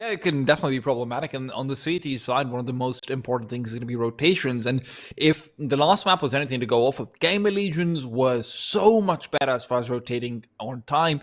Yeah, it can definitely be problematic. And on the CT side, one of the most important things is going to be rotations. And if the last map was anything to go off of, GamerLegions was so much better as far as rotating on time,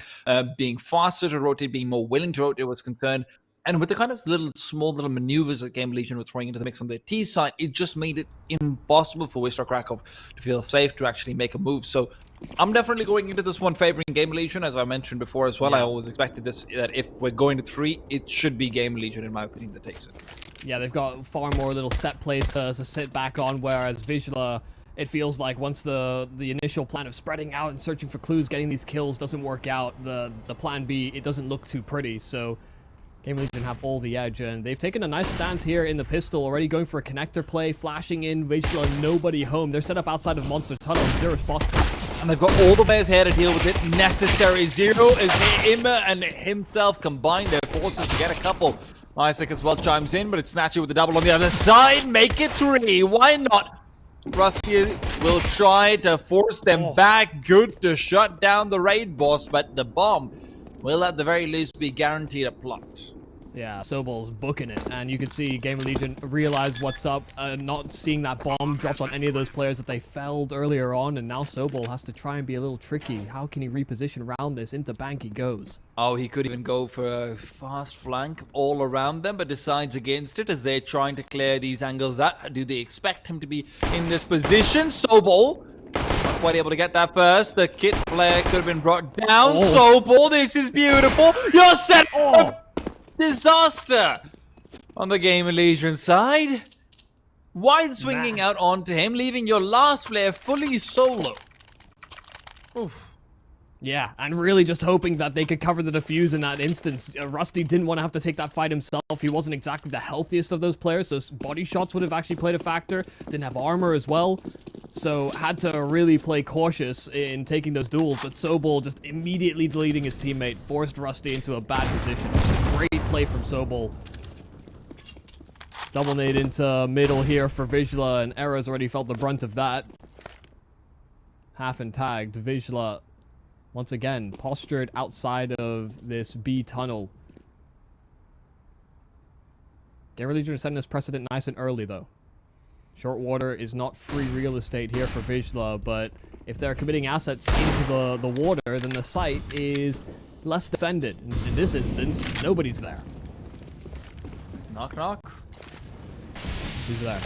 being faster to rotate, being more willing to rotate was concerned. And with the kind of small little maneuvers that GamerLegion were throwing into the mix on their T side, it just made it impossible for Wisla Krakow to feel safe to actually make a move. So I'm definitely going into this one favoring GamerLegion, as I mentioned before as well. Yeah. I always expected this, that if we're going to 3, it should be GamerLegion, in my opinion, that takes it. Yeah, they've got far more little set plays to sit back on, whereas Wisla, it feels like once the initial plan of spreading out and searching for clues, getting these kills doesn't work out, the plan B, it doesn't look too pretty, so GamerLegion have all the edge, and they've taken a nice stance here in the pistol, already going for a connector play, flashing in, Wisla, nobody home. They're set up outside of Monster Tunnel, 0 spots. And they've got all the players here to deal with it. Necessary 0 is him and himself combined their forces to get a couple. Isaac as well chimes in, but it's Snatchy with the double on the other side. Make it 3. Why not? Rusty will try to force them back. Good to shut down the raid boss, but the bomb will at the very least be guaranteed a plot. Yeah, Sobol's booking it, and you can see GamerLegion realize what's up, not seeing that bomb dropped on any of those players that they felled earlier on, and now Sobol has to try and be a little tricky. How can he reposition around this? Into bank he goes. Oh, he could even go for a fast flank all around them, but decides against it as they're trying to clear these angles out. Do they expect him to be in this position? Sobol not quite able to get that first. The kit player could have been brought down. Sobol, this is beautiful. You're set up. Disaster on the GamerLegion side. Wide swinging out onto him, leaving your last player fully solo. Oof. Yeah, and really just hoping that they could cover the defuse in that instance. Rusty didn't want to have to take that fight himself. He wasn't exactly the healthiest of those players, so body shots would have actually played a factor. Didn't have armor as well, so had to really play cautious in taking those duels. But Sobol just immediately deleting his teammate forced Rusty into a bad position. Great play from Sobol. Double nade into middle here for Wisla, and Era's already felt the brunt of that. Half and tagged. Wisla once again postured outside of this B tunnel. GamerLegion setting this precedent nice and early though. Short water is not free real estate here for Wisla, but if they're committing assets into the water, then the site is less defended. In this instance, nobody's there. Knock, knock. Who's there?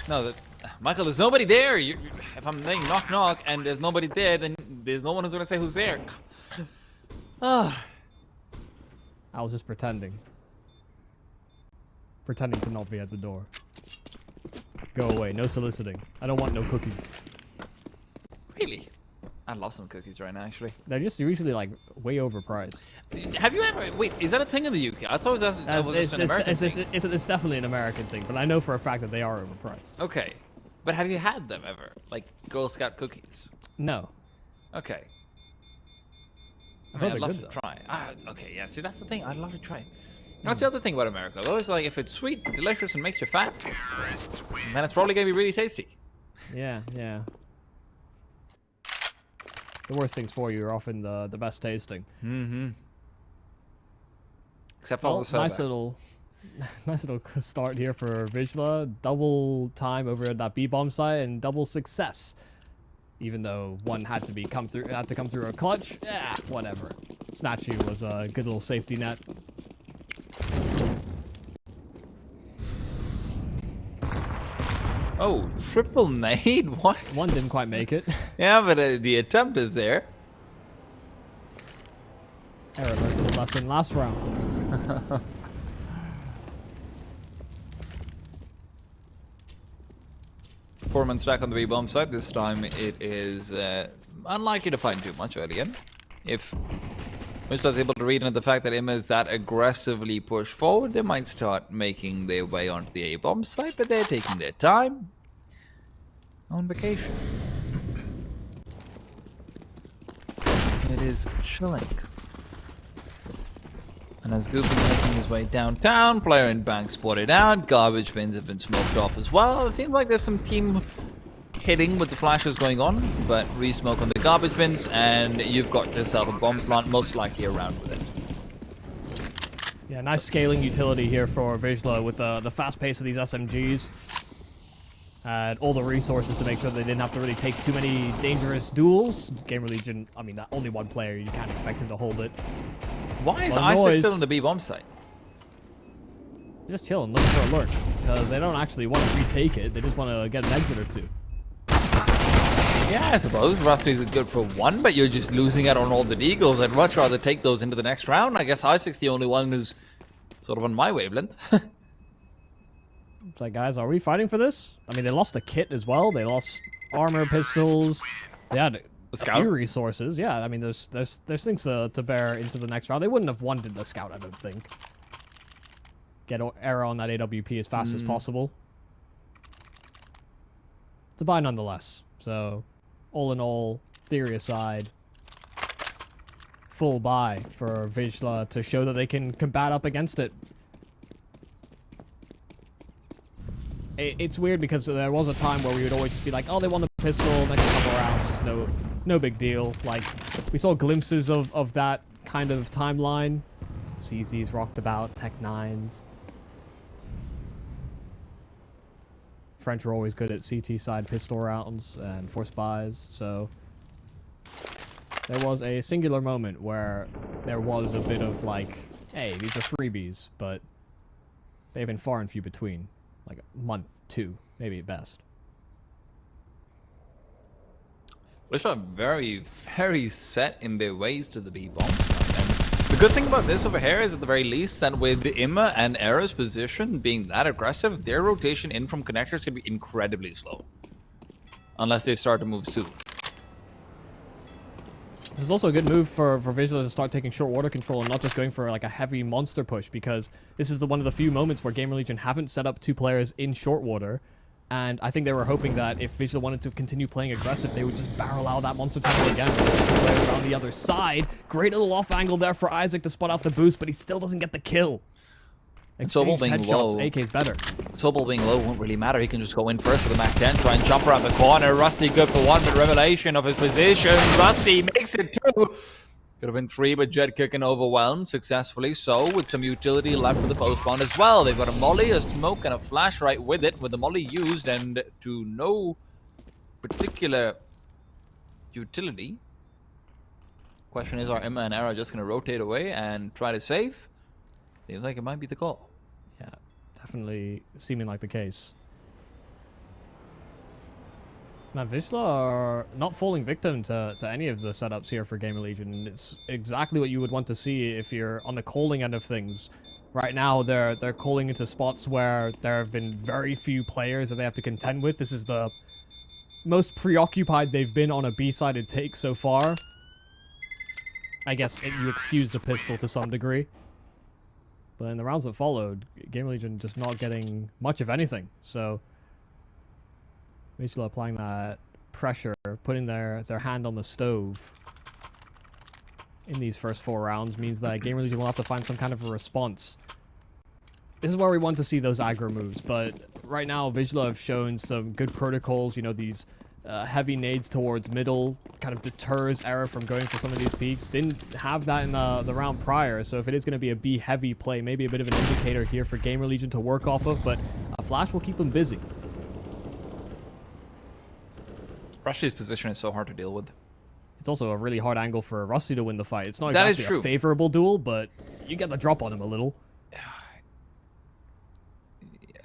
No, Michael, there's nobody there. If I'm saying knock, knock, and there's nobody there, then there's no one who's going to say who's there. I was just pretending. Pretending to not be at the door. Go away. No soliciting. I don't want no cookies. Really? I'd love some cookies right now, actually. They're just usually, like, way overpriced. Have you ever... Wait, is that a thing in the UK? I thought that was just an American thing. It's definitely an American thing, but I know for a fact that they are overpriced. Okay. But have you had them ever? Like, Girl Scout cookies? No. Okay. I'd I'd love to try. Okay, yeah, see, that's the thing. I'd love to try. That's the other thing about America. Though, is like, if it's sweet, delicious, and makes you fat, then it's probably going to be really tasty. Yeah, yeah. The worst things for you are often the best tasting. Mm-hmm. Except for all the soda. Nice little start here for Wisla. Double time over at that B-bomb site and double success. Even though one had to come through a clutch. Yeah, whatever. Snatchy was a good little safety net. Oh, triple nade? What? One didn't quite make it. Yeah, but the attempt is there. Era learned the lesson last round. Four-man stack on the B-bomb side. This time it is unlikely to find too much early in. If Mr. is able to read into the fact that Emma is that aggressively pushed forward, they might start making their way onto the A-bomb site, but they're taking their time. On vacation. It is chilling. And as Goop is making his way downtown, player in bank spotted out, garbage bins have been smoked off as well. It seems like there's some team hitting with the flashes going on, but re-smoke on the garbage bins, and you've got yourself a bomb plant most likely around with it. Yeah, nice scaling utility here for Wisla with the fast pace of these SMGs. And all the resources to make sure they didn't have to really take too many dangerous duels. GamerLegion, I mean, that only one player, you can't expect him to hold it. Why is Isaac still in the B bomb site? Just chilling, looking for a lurk. Because they don't actually want to retake it, they just want to get an exit or two. Yeah, I suppose. Rusty's good for one, but you're just losing out on all the deagles. I'd much rather take those into the next round. I guess Isaac's the only one who's sort of on my wavelength. It's like, guys, are we fighting for this? I mean, they lost a kit as well. They lost armor, pistols. They had a few resources. Yeah, I mean, there's things to bear into the next round. They wouldn't have wanted the scout, I don't think. Get Era on that AWP as fast as possible. It's a buy nonetheless. So, all in all, theory aside, full buy for Wisla to show that they can combat up against it. It's weird because there was a time where we would always just be like, oh, they won the pistol, next couple rounds, just no big deal. Like, we saw glimpses of that kind of timeline. CZ's rocked about, Tech 9s. French were always good at CT side pistol rounds and force buys, so there was a singular moment where there was a bit of like, hey, these are freebies, but they've been far and few between. Like a month, 2, maybe at best. Wisla very, very set in their ways to the B bomb. And the good thing about this over here is at the very least that with Imma and Era's position being that aggressive, their rotation in from connectors can be incredibly slow. Unless they start to move soon. This is also a good move for Wisla to start taking short water control and not just going for like a heavy monster push, because this is one of the few moments where GamerLegion haven't set up 2 players in short water, and I think they were hoping that if Wisla wanted to continue playing aggressive, they would just barrel out that monster tunnel again. Player on the other side, great little off angle there for Isaac to spot out the boost, but he still doesn't get the kill. Sobel being low. AK's better. Sobel being low won't really matter. He can just go in first with a Mac 10, try and jump around the corner. Rusty good for 1, but revelation of his position. Rusty makes it 2. Could have been 3, but Jet kicking overwhelmed successfully. So, with some utility left for the postpone as well. They've got a molly, a smoke, and a flash right with it, with the molly used, and to no particular utility. Question is, are Imma and Era just going to rotate away and try to save? Seems like it might be the call. Yeah, definitely seeming like the case. Man, Wisla are not falling victim to any of the setups here for GamerLegion. It's exactly what you would want to see if you're on the calling end of things. Right now, they're calling into spots where there have been very few players that they have to contend with. This is the most preoccupied they've been on a B-sided take so far. I guess you excuse the pistol to some degree. But in the rounds that followed, GamerLegion just not getting much of anything. So, Wisla applying that pressure, putting their hand on the stove in these first 4 rounds means that GamerLegion will have to find some kind of a response. This is where we want to see those aggro moves, but right now Wisla have shown some good protocols. You know, these heavy nades towards middle kind of deters Era from going for some of these peaks. Didn't have that in the round prior, so if it is going to be a B heavy play, maybe a bit of an indicator here for GamerLegion to work off of, but a flash will keep them busy. Rusty's position is so hard to deal with. It's also a really hard angle for Rusty to win the fight. It's not exactly a favorable duel, but you get the drop on him a little.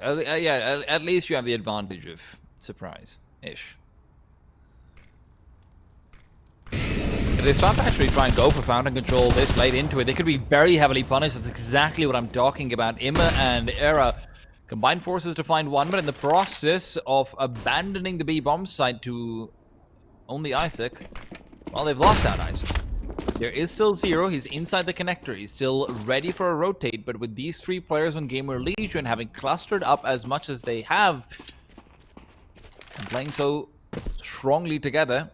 Yeah, at least you have the advantage of surprise-ish. If they start to actually try and go for fountain control this late into it, they could be very heavily punished. That's exactly what I'm talking about. Imma and Era combined forces to find 1, but in the process of abandoning the B bomb site to only Isaac, well, they've lost out Isaac. There is still 0. He's inside the connector. He's still ready for a rotate, but with these 3 players on GamerLegion having clustered up as much as they have and playing so strongly together,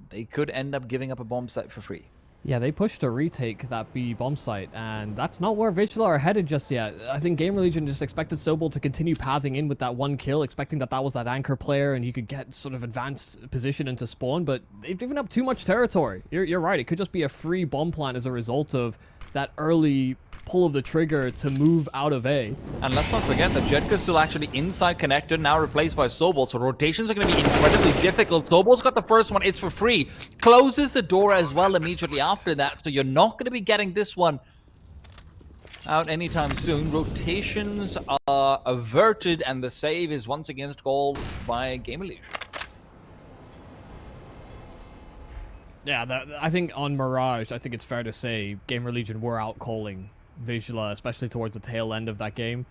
they could end up giving up a bomb site for free. Yeah, they pushed to retake that B bomb site, and that's not where Wisla are headed just yet. I think GamerLegion just expected Sobel to continue pathing in with that 1 kill, expecting that was that anchor player and he could get sort of advanced position into spawn, but they've given up too much territory. You're right, it could just be a free bomb plant as a result of that early pull of the trigger to move out of A. And let's not forget that Jedka's still actually inside connected, now replaced by Sobol, so rotations are going to be incredibly difficult. Sobol's got the first one, it's for free. Closes the door as well immediately after that, so you're not going to be getting this one out anytime soon. Rotations are averted, and the save is once again called by GamerLegion. Yeah, I think on Mirage, I think it's fair to say GamerLegion were out calling Wisla, especially towards the tail end of that game.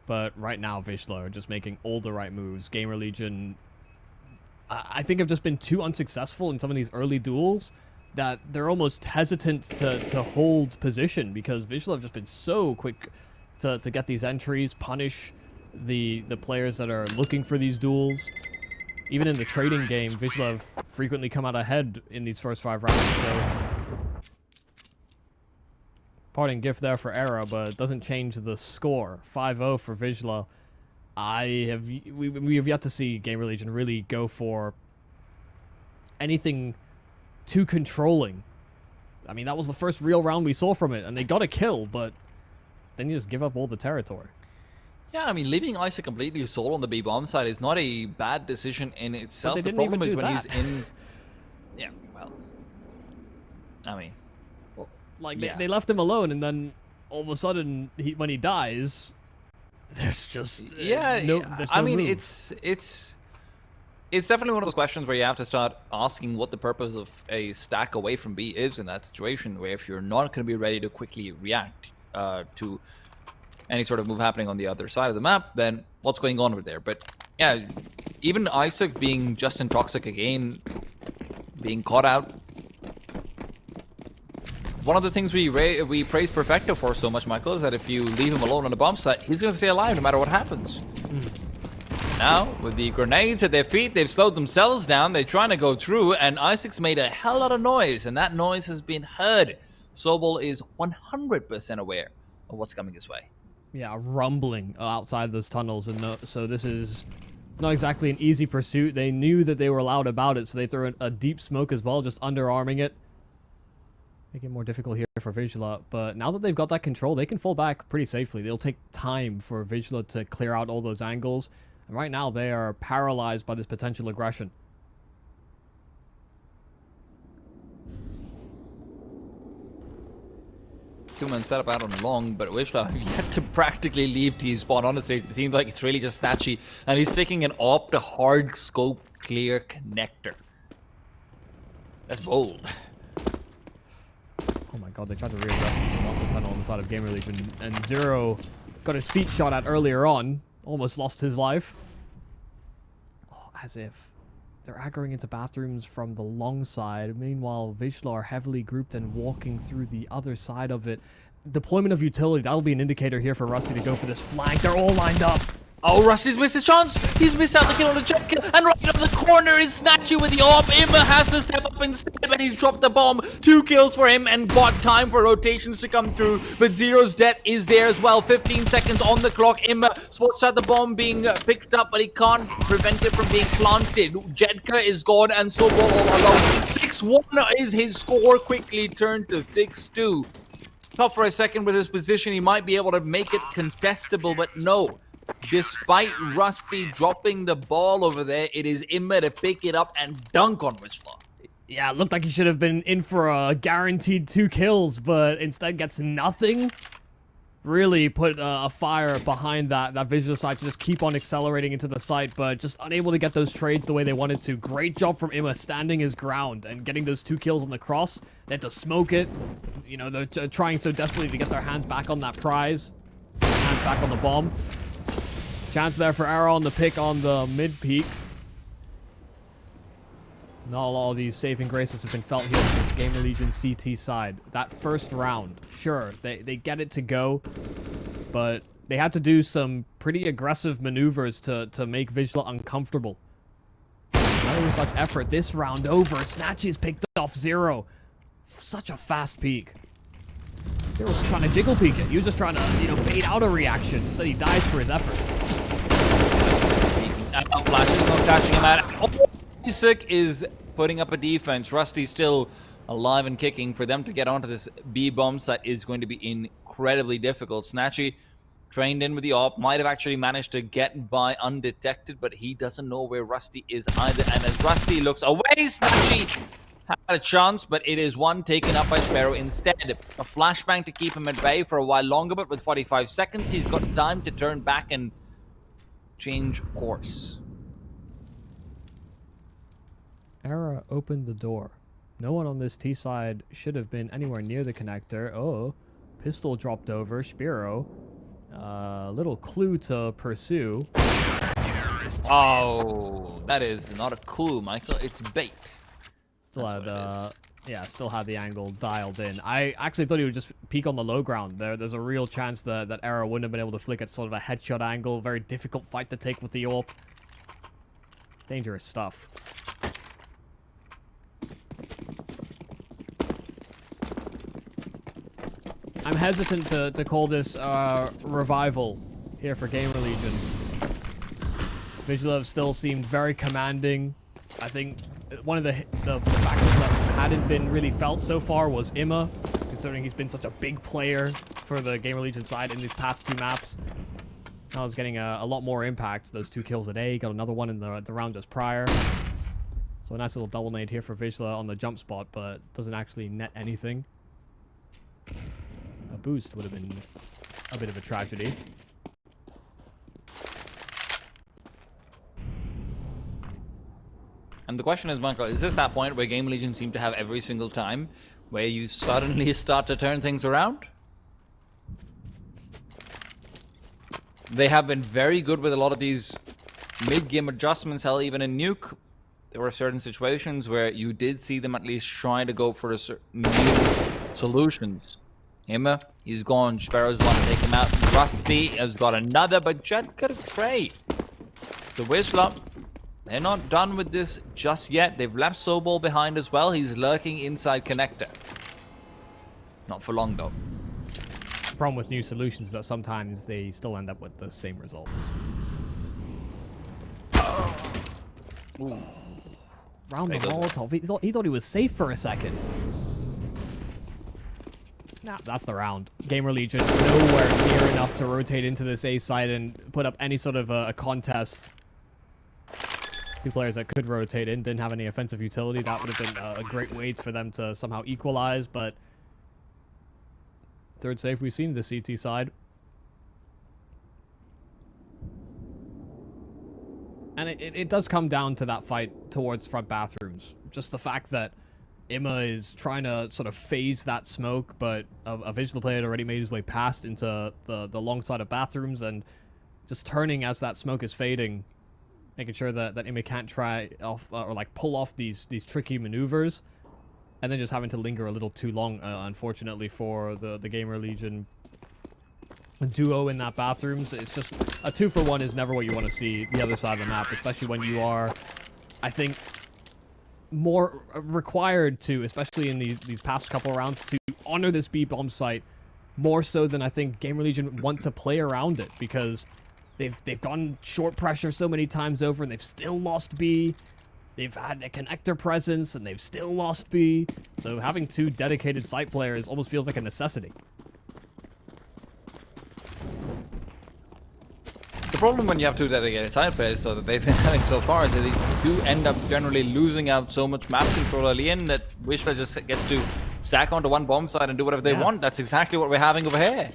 But right now, Wisla are just making all the right moves. GamerLegion, I think, have just been too unsuccessful in some of these early duels that they're almost hesitant to hold position, because Wisla have just been so quick to get these entries, punish the players that are looking for these duels. Even in the trading game, Wisla have frequently come out ahead in these first 5 rounds, so... Parting gift there for Era, but it doesn't change the score. 5-0 for Wisla. We have yet to see GamerLegion really go for anything too controlling. I mean, that was the first real round we saw from it, and they got a kill, but then you just give up all the territory. Yeah, I mean, leaving Isaac completely solo on the B bomb side is not a bad decision in itself. The problem is when he's in... Yeah, well... I mean... Like, they left him alone, and then all of a sudden, when he dies, there's just... there's no move. It's definitely one of those questions where you have to start asking what the purpose of a stack away from B is in that situation, where if you're not going to be ready to quickly react to any sort of move happening on the other side of the map, then what's going on over there? But yeah, even Isaac being just in toxic again, being caught out. One of the things we praise Perfecto for so much, Michael, is that if you leave him alone on the bomb site, he's going to stay alive no matter what happens. Now, with the grenades at their feet, they've slowed themselves down. They're trying to go through, and Isaac's made a hell lot of noise, and that noise has been heard. Sobol is 100% aware of what's coming his way. Yeah, rumbling outside those tunnels, and so this is not exactly an easy pursuit. They knew that they were loud about it, so they threw a deep smoke as well, just underarming it. Make it more difficult here for Wisla, but now that they've got that control, they can fall back pretty safely. It'll take time for Wisla to clear out all those angles, and right now they are paralyzed by this potential aggression. Two-man setup out on long, but Wisla yet to practically leave T-spawn on the stage. It seems like it's really just Thatchy, and he's taking an op to hard scope clear connector. That's bold. Oh my god, they tried to readjust into the monster tunnel on the side of GamerLegion, and Zero got his feet shot at earlier on, almost lost his life. Oh, as if. They're aggroing into bathrooms from the long side. Meanwhile, Wisla are heavily grouped and walking through the other side of it. Deployment of utility, that'll be an indicator here for Rusty to go for this flank. They're all lined up. Oh, Rusty's missed his chance. He's missed out the kill on the jet kill. And right up the corner is Snatchy with the AWP. Imma has to step up instead, but he's dropped the bomb. 2 kills for him and bought time for rotations to come through. But Zero's death is there as well. 15 seconds on the clock. Imma spots out the bomb being picked up, but he can't prevent it from being planted. Jedka is gone and Sobol all alone. 6-1 is his score. Quickly turned to 6-2. Thought for a second with his position he might be able to make it contestable, but no. Despite Rusty dropping the ball over there, it is Imma to pick it up and dunk on Wisla. Yeah, it looked like he should have been in for a guaranteed 2 kills, but instead gets nothing. Really put a fire behind that Wisla side to just keep on accelerating into the site, but just unable to get those trades the way they wanted to. Great job from Imma standing his ground and getting those 2 kills on the cross. They had to smoke it. You know, they're trying so desperately to get their hands back on that prize. Hands back on the bomb. Chance there for Arrow on the pick on the mid-peak. Not a lot of these saving graces have been felt here against GamerLegion CT side. That first round, sure, they get it to go, but they had to do some pretty aggressive maneuvers to make Wisla uncomfortable. Not with such effort. This round over, Snatchy's picked off Zero. Such a fast peek. Zero was trying to jiggle peek it. He was just trying to, you know, bait out a reaction. Instead he dies for his efforts. Flashing, not catching him out. Oh, Isaac is putting up a defense. Rusty still alive and kicking. For them to get onto this B bomb site is going to be incredibly difficult. Snatchy trained in with the AWP, might have actually managed to get by undetected, but he doesn't know where Rusty is either. And as Rusty looks away, Snatchy had a chance, but it is one taken up by Sparrow instead. A flashbang to keep him at bay for a while longer, but with 45 seconds, he's got time to turn back and change course. Era opened the door. No one on this T side should have been anywhere near the connector. Oh, pistol dropped over. Spiro. Little clue to pursue. Oh, that is not a clue, Michael. It's bait. Still had the angle dialed in. I actually thought he would just peek on the low ground. There's a real chance that Era wouldn't have been able to flick at sort of a headshot angle. Very difficult fight to take with the AWP. Dangerous stuff. I'm hesitant to call this revival here for GamerLegion. Vigilov still seemed very commanding. I think one of the factors that hadn't been really felt so far was Imma, considering he's been such a big player for the GamerLegion side in these past 2 maps. I was getting a lot more impact. Those 2 kills a day. Got another one in the round just prior. So a nice little double nade here for Wisla on the jump spot, but doesn't actually net anything. A boost would have been a bit of a tragedy. And the question is, Michael, is this that point where GamerLegion seem to have every single time where you suddenly start to turn things around? They have been very good with a lot of these mid-game adjustments. Hell, even in Nuke, there were certain situations where you did see them at least trying to go for a certain new solutions. Imma, he's gone. Sparrow's want to take him out. Rusty has got another, but Jet got a trade. So Wisla, they're not done with this just yet. They've left Sobol behind as well. He's lurking inside connector. Not for long, though. The problem with new solutions is that sometimes they still end up with the same results. Ooh. Round the Molotov. He thought he was safe for a second. Nah, that's the round. GamerLegion nowhere near enough to rotate into this A side and put up any sort of a contest. 2 players that could rotate in didn't have any offensive utility. That would have been a great way for them to somehow equalize, but third save we've seen the CT side. And it does come down to that fight towards front bathrooms. Just the fact that Imma is trying to sort of phase that smoke, but a Vigil player had already made his way past into the long side of bathrooms and just turning as that smoke is fading, making sure that Imma can't try off or like pull off these tricky maneuvers, and then just having to linger a little too long, unfortunately, for the GamerLegion duo in that bathrooms. It's just a 2-for-1 is never what you want to see the other side of the map, especially when you are, I think, more required to, especially in these past couple of rounds, to honor this B bomb site more so than I think GamerLegion want to play around it, because they've gone short pressure so many times over and they've still lost B. They've had a connector presence and they've still lost B. So having 2 dedicated site players almost feels like a necessity. The problem when you have 2 dedicated side players, though, that they've been having so far is that they do end up generally losing out so much map control early in that Wisla just gets to stack onto one bomb side and do whatever they want. That's exactly what we're having over here.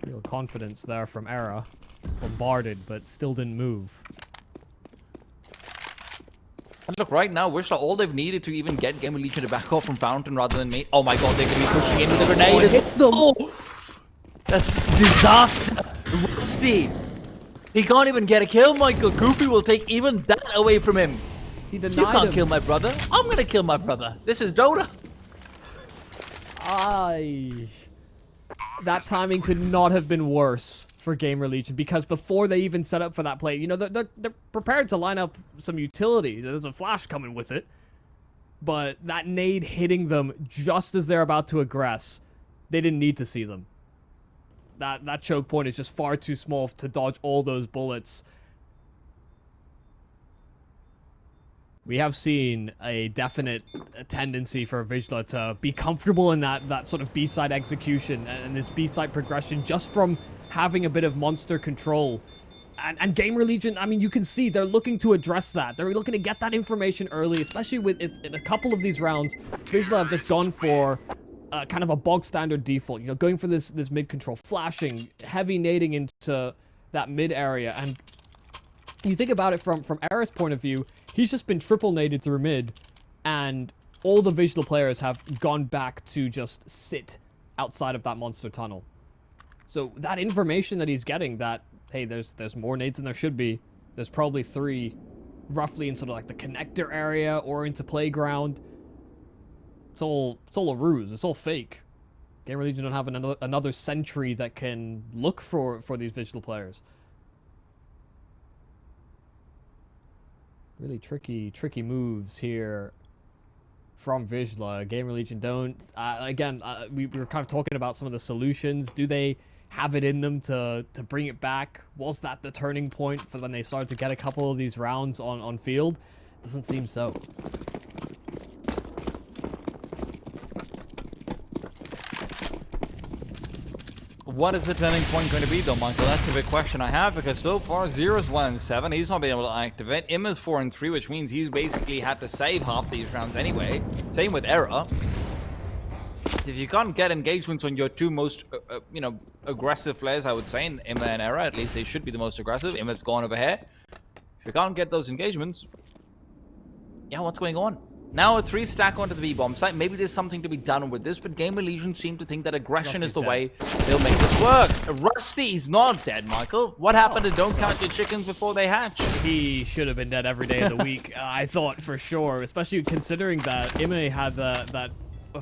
Real confidence there from Era. Bombarded, but still didn't move. And look, right now, Wisla, all they've needed to even get GamerLegion to back off from Fountain rather than me. Oh my god, they could be pushing into the grenade. Oh, it hits them! Oh, that's disaster. Rusty. He can't even get a kill, Michael. Goofy will take even that away from him. He denied You can't him. kill my brother. I'm gonna kill my brother. This is Dota. That timing could not have been worse for GamerLegion, because before they even set up for that play, you know, they're prepared to line up some utility. There's a flash coming with it. But that nade hitting them just as they're about to aggress, they didn't need to see them. That choke point is just far too small to dodge all those bullets. We have seen a definite tendency for Wisla to be comfortable in that sort of B-side execution and this B-side progression just from having a bit of monster control. And GamerLegion, I mean, you can see they're looking to address that. They're looking to get that information early, especially with in a couple of these rounds. Wisla have just gone for kind of a bog standard default, you know, going for this mid control, flashing, heavy nading into that mid area. And you think about it from Era's point of view, he's just been triple naded through mid, and all the Wisla players have gone back to just sit outside of that monster tunnel. So that information that he's getting, that hey, there's more nades than there should be. There's probably 3 roughly in sort of like the connector area or into playground. It's all a ruse. It's all fake. GamerLegion don't have another sentry that can look for these Wisla players. Really tricky moves here from Wisla. GamerLegion don't. Again, we were kind of talking about some of the solutions. Do they have it in them to bring it back? Was that the turning point for when they started to get a couple of these rounds on field? Doesn't seem so. What is the turning point going to be, though, Michael? That's a big question I have, because so far, Zero's 1-7. He's not been able to activate. Imma's 4-3, which means he's basically had to save half these rounds anyway. Same with Era. If you can't get engagements on your 2 most, you know, aggressive players, I would say, in Imma and Era, at least they should be the most aggressive. Imma's gone over here. If you can't get those engagements, yeah, what's going on? Now a 3 stack onto the B-bomb site. Maybe there's something to be done with this, but GamerLegion seem to think that aggression is the way they'll make this work. Rusty's not dead, Michael. What happened to don't count your chickens before they hatch? He should have been dead every day of the week, I thought, for sure, especially considering that Imma had that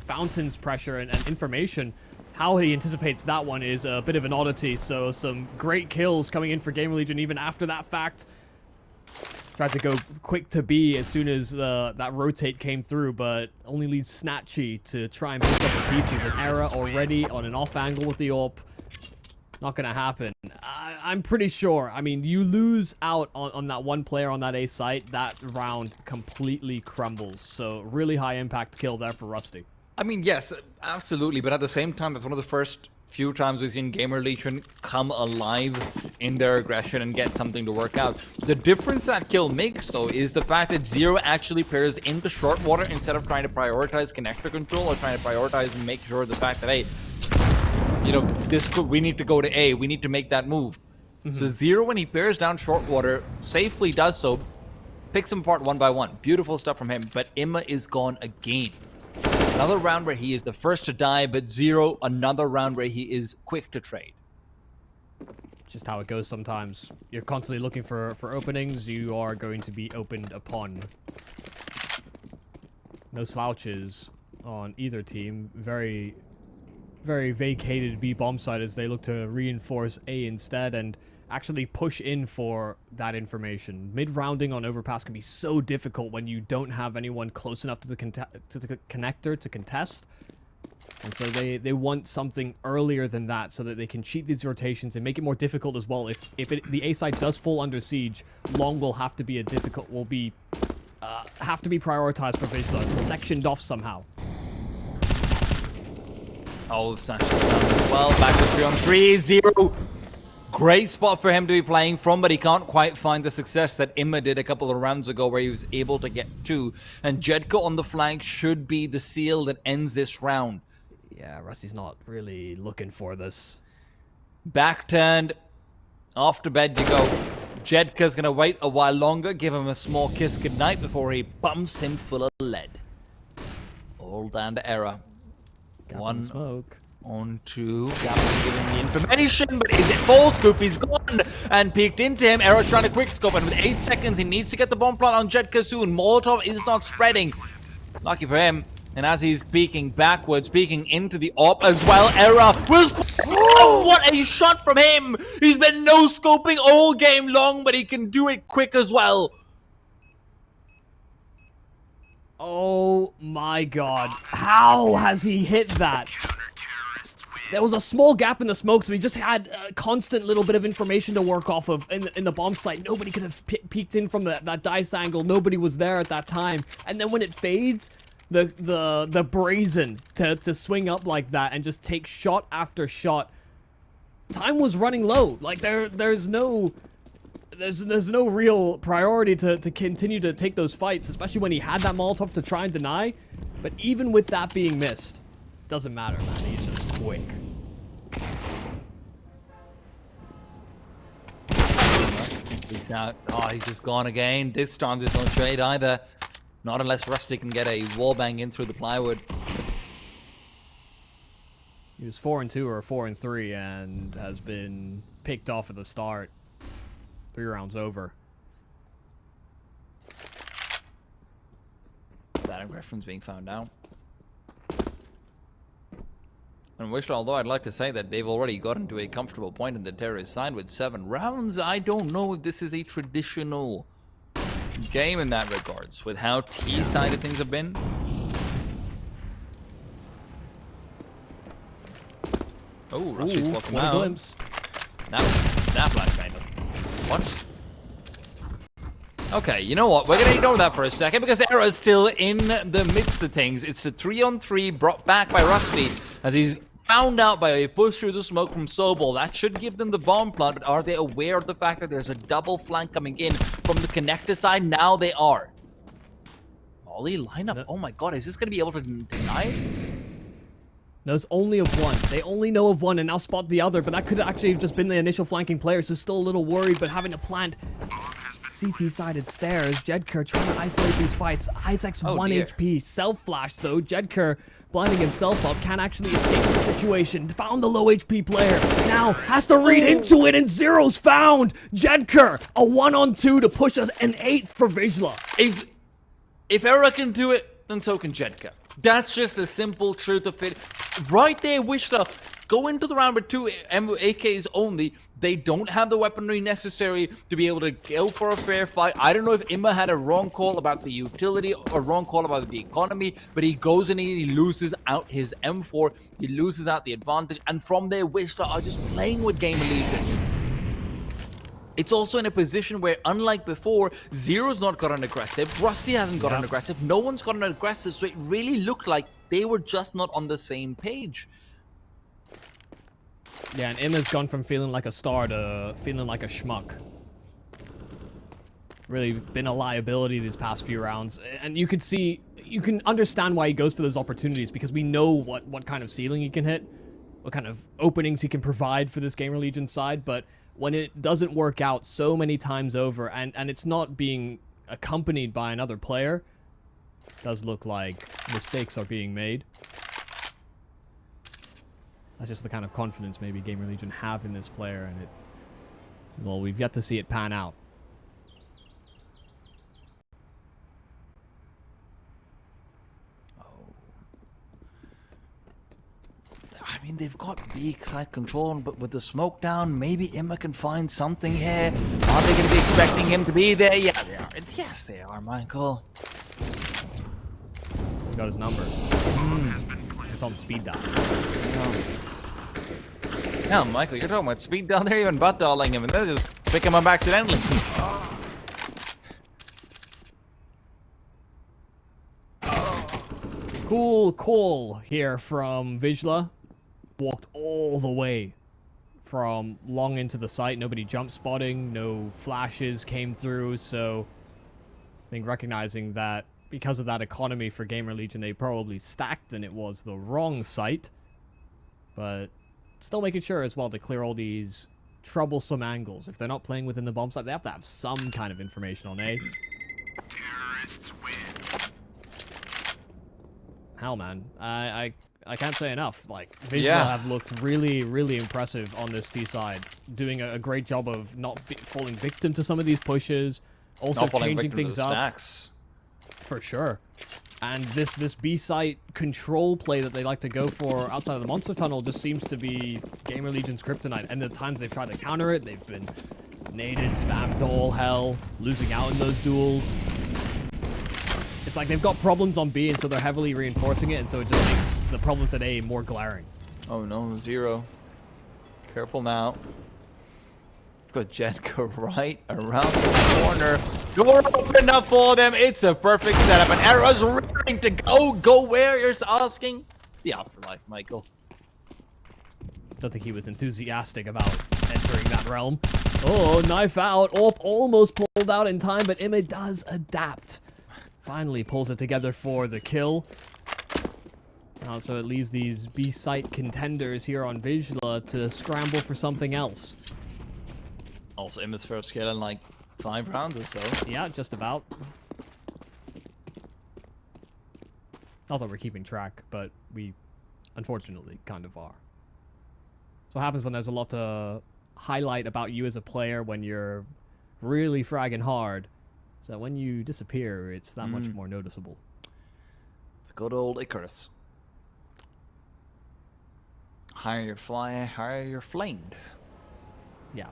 fountain's pressure and information. How he anticipates that one is a bit of an oddity, so some great kills coming in for GamerLegion even after that fact. Tried to go quick to B as soon as that rotate came through, but only leaves Snatchy to try and pick up the pieces. An Era already on an off angle with the AWP. Not gonna happen. I'm pretty sure. I mean, you lose out on that one player on that A site, that round completely crumbles. So really high impact kill there for Rusty. I mean, yes, absolutely, but at the same time, that's one of the first few times we've seen GamerLegion come alive in their aggression and get something to work out. The difference that kill makes, though, is the fact that Zero actually pairs into short water instead of trying to prioritize connector control or trying to prioritize and make sure the fact that, hey, you know, we need to go to A, we need to make that move. So Zero, when he pairs down short water, safely does so, picks them apart one by one. Beautiful stuff from him, but Imma is gone again. Another round where he is the first to die, but Zero, another round where he is quick to trade. Just how it goes sometimes. You're constantly looking for openings, you are going to be opened upon. No slouches on either team. Very, very vacated B bomb site as they look to reinforce A instead and actually push in for that information. Mid-rounding on Overpass can be so difficult when you don't have anyone close enough to the connector to contest. And so they want something earlier than that so that they can cheat these rotations and make it more difficult as well. If the A side does fall under siege, long will have to be have to be prioritized for Wisla, sectioned off somehow. Oh, Snatch is down as well. Back to 3-on-3. Zero. Great spot for him to be playing from, but he can't quite find the success that Imma did a couple of rounds ago where he was able to get 2. And Jedko on the flank should be the seal that ends this round. Yeah, Rusty's not really looking for this. Back turned. Off to bed you go. Jedka's going to wait a while longer, give him a small kiss goodnight before he bumps him full of lead. All down to Era. One smoke. On 2. Gavin giving the information, but is it false? Goofy's gone and peeked into him. Era's trying to quick scope, and with 8 seconds, he needs to get the bomb plant on Jedka soon. Molotov is not spreading. Lucky for him. And as he's peeking backwards, peeking into the AWP as well, Era was... Oh, what a shot from him! He's been no-scoping all game long, but he can do it quick as well. Oh my god. How has he hit that? There was a small gap in the smoke, so we just had a constant little bit of information to work off of in the bomb site. Nobody could have peeked in from that dice angle. Nobody was there at that time. And then when it fades, the brazen to swing up like that and just take shot after shot. Time was running low. Like there's no real priority to continue to take those fights, especially when he had that Molotov to try and deny. But even with that being missed, doesn't matter, man. He's just quick. He's out. Oh, he's just gone again. This time there's no trade either. Not unless Rusty can get a wallbang in through the plywood. He was 4-2 or 4-3 and has been picked off at the start. 3 rounds over. That Griffin's being found out. And Wisla, although I'd like to say that they've already gotten to a comfortable point in the terrorist side with 7 rounds, I don't know if this is a traditional game in that regards, with how T-sided things have been. Oh, Rusty's walking out. Glimpse. That black kind of. What? Okay, you know what? We're gonna ignore that for a second because Era is still in the midst of things. It's a 3-on-3 brought back by Rusty as he's found out by a push through the smoke from Sobol. That should give them the bomb plant, but are they aware of the fact that there's a double flank coming in from the connector side? Now they are. Molly lineup. No. Oh my god, is this gonna be able to deny it? Knows only of one. They only know of one and now spot the other, but that could actually have just been the initial flanking player, so still a little worried, but having to plant CT-sided stairs. Jedker trying to isolate these fights. Isaac's 1 HP. Self-flash, though. Jedker blinding himself up. Can't actually escape the situation. Found the low HP player. Now has to read into it, and Zero's found. Jedker, a 1-on-2 to push us an 8th for Wisla. If Era can do it, then so can Jedker. That's just a simple truth of it. Right there, Wisla go into the round with 2 AKs only. They don't have the weaponry necessary to be able to go for a fair fight. I don't know if Imma had a wrong call about the utility or wrong call about the economy, but he goes in and he loses out his M4. He loses out the advantage, and from there, Wisla are just playing with GamerLegion. It's also in a position where, unlike before, Zero's not gotten aggressive, Rusty hasn't gotten aggressive, no one's gotten aggressive, so it really looked like they were just not on the same page. Yeah, and Imma's gone from feeling like a star to feeling like a schmuck. Really been a liability these past few rounds, and you can understand why he goes for those opportunities, because we know what kind of ceiling he can hit, what kind of openings he can provide for this GamerLegion side, but when it doesn't work out so many times over, and it's not being accompanied by another player, it does look like mistakes are being made. That's just the kind of confidence maybe GamerLegion have in this player, and well, we've yet to see it pan out. I mean, they've got B side control, but with the smoke down, maybe Imma can find something here. Are they going to be expecting him to be there? Yeah, they are. Yes, they are, Michael. We got his number. It's on speed dial. No, Michael, you're talking about speed dial. They're even butt dialing him, and they're just picking him up accidentally. Cool call here from Wisla. Walked all the way from long into the site. Nobody jump spotting, no flashes came through, so I think recognizing that because of that economy for GamerLegion, they probably stacked and it was the wrong site. But still making sure as well to clear all these troublesome angles. If they're not playing within the bomb site, they have to have some kind of information on A. Terrorists win. Hell, man. I can't say enough. Like, Wisla have looked really, really impressive on this T side. Doing a great job of not falling victim to some of these pushes. Also changing things up. Stacks. For sure. And this B site control play that they like to go for outside of the monster tunnel just seems to be GamerLegion's kryptonite. And the times they've tried to counter it, they've been naded, spammed to all hell, losing out in those duels. It's like they've got problems on B, and so they're heavily reinforcing it, and so it just makes the problems at A more glaring. Oh no, Zero. Careful now. Got Jedka right around the corner. Door opened up for them. It's a perfect setup. And Arrow's ready to go. Go where, you're asking? The afterlife, Michael. Don't think he was enthusiastic about entering that realm. Oh, knife out. Orp almost pulled out in time, but Imma does adapt. Finally pulls it together for the kill. So it leaves these B-site contenders here on Wisla to scramble for something else. Also, Imma's first kill in like 5 rounds or so. Yeah, just about. Not that we're keeping track, but we unfortunately kind of are. So what happens when there's a lot to highlight about you as a player when you're really fragging hard. So when you disappear, it's that much more noticeable. It's a good old Icarus. Higher you're flying, higher you're flamed. Yeah.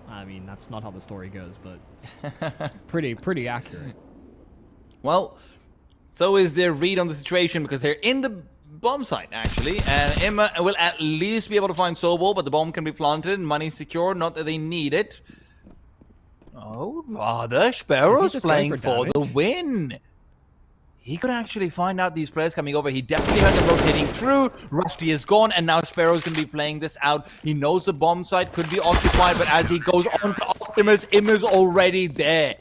I mean, that's not how the story goes, but pretty accurate. Well, so is their read on the situation because they're in the bomb site, actually. And Imma will at least be able to find Sobol, but the bomb can be planted and money secured. Not that they need it. Oh, rather. Sparrow's playing for the win. He could actually find out these players coming over. He definitely heard them rotating through. Rusty is gone, and now Sparrow's going to be playing this out. He knows the bomb site could be occupied, but as he goes on to Optimus, Imma's already there.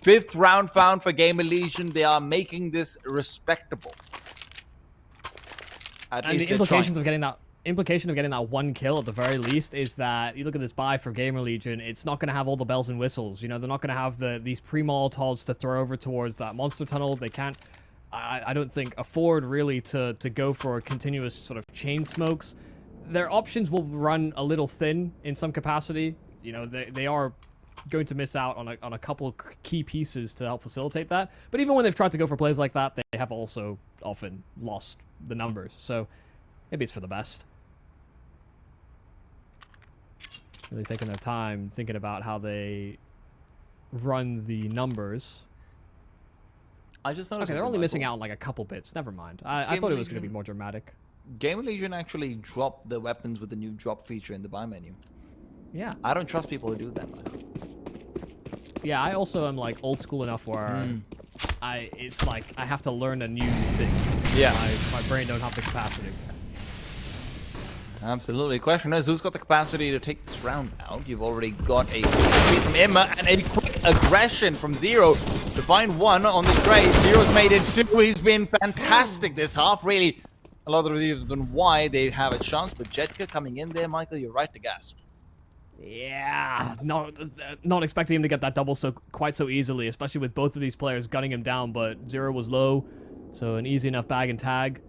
5th round found for GamerLegion. They are making this respectable. And the implication of getting that one kill at the very least is that you look at this buy for GamerLegion, it's not going to have all the bells and whistles. You know, they're not going to have these pre-molotovs to throw over towards that monster tunnel. They can't, I don't think, afford really to go for continuous sort of chain smokes. Their options will run a little thin in some capacity. You know, they are going to miss out on a couple key pieces to help facilitate that. But even when they've tried to go for plays like that, they have also often lost the numbers. So maybe it's for the best. Really taking their time, thinking about how they run the numbers. I just noticed. Okay, they're only missing out on like a couple bits. Never mind. I thought it was going to be more dramatic. GamerLegion actually dropped the weapons with the new drop feature in the buy menu. Yeah. I don't trust people who do that much. Yeah, I also am like old school enough where it's like I have to learn a new thing. Yeah. My brain don't have the capacity. Absolutely. Question is, who's got the capacity to take this round out? You've already got a tweet from Imma and a quick aggression from Zero to find one on the trade. Zero's made it 2. He's been fantastic this half. Really, a lot of the reasons why they have a chance. But Jedka coming in there, Michael, you're right to gasp. Yeah, not expecting him to get that double quite so easily, especially with both of these players gunning him down, but Zero was low, so an easy enough bag and tag.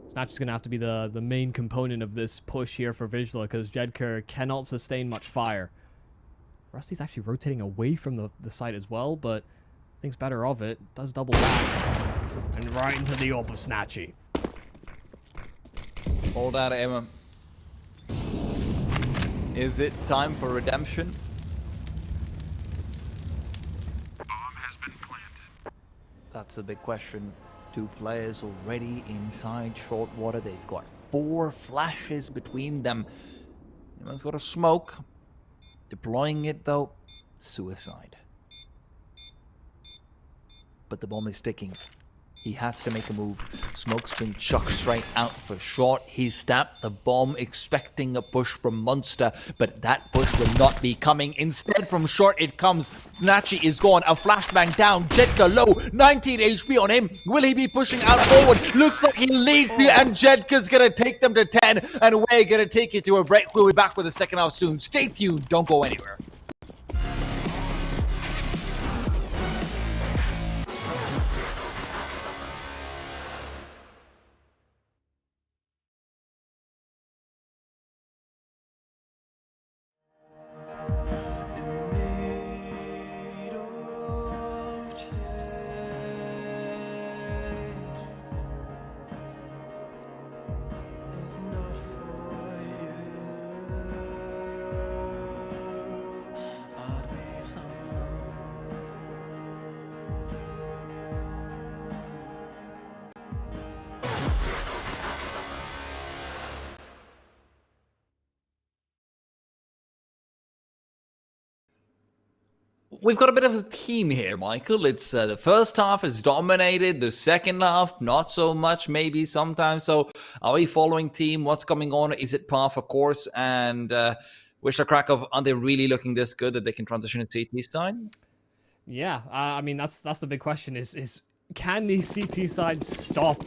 Snatch is going to have to be the main component of this push here for Wisla, because Jedka cannot sustain much fire. Rusty's actually rotating away from the site as well, but thinks better of it. Does double back, and right into the orb of Snatchy. Hold out, Imma. Is it time for redemption? Bomb has been planted. That's the big question. 2 players already inside short water. They've got 4 flashes between them. Imma's got a smoke. Deploying it though, suicide. But the bomb is ticking. He has to make a move. Smoke's been chucked straight out for short. He's stabbed the bomb, expecting a push from Monster, but that push will not be coming. Instead, from short it comes. Snatchy is gone. A flashbang down. Jedka low. 19 HP on him. Will he be pushing out forward? Looks like he leads the, and Jedka's gonna take them to 10, and we're gonna take it to a break. We'll be back with the second half soon. Stay tuned. Don't go anywhere. We've got a bit of a theme here, Michael. It's the first half is dominated, the second half not so much, maybe sometimes. So are we following team? What's going on? Is it par for course? And Wisla Krakow, are they really looking this good that they can transition to CT side? Yeah, I mean that's the big question: is can these CT sides stop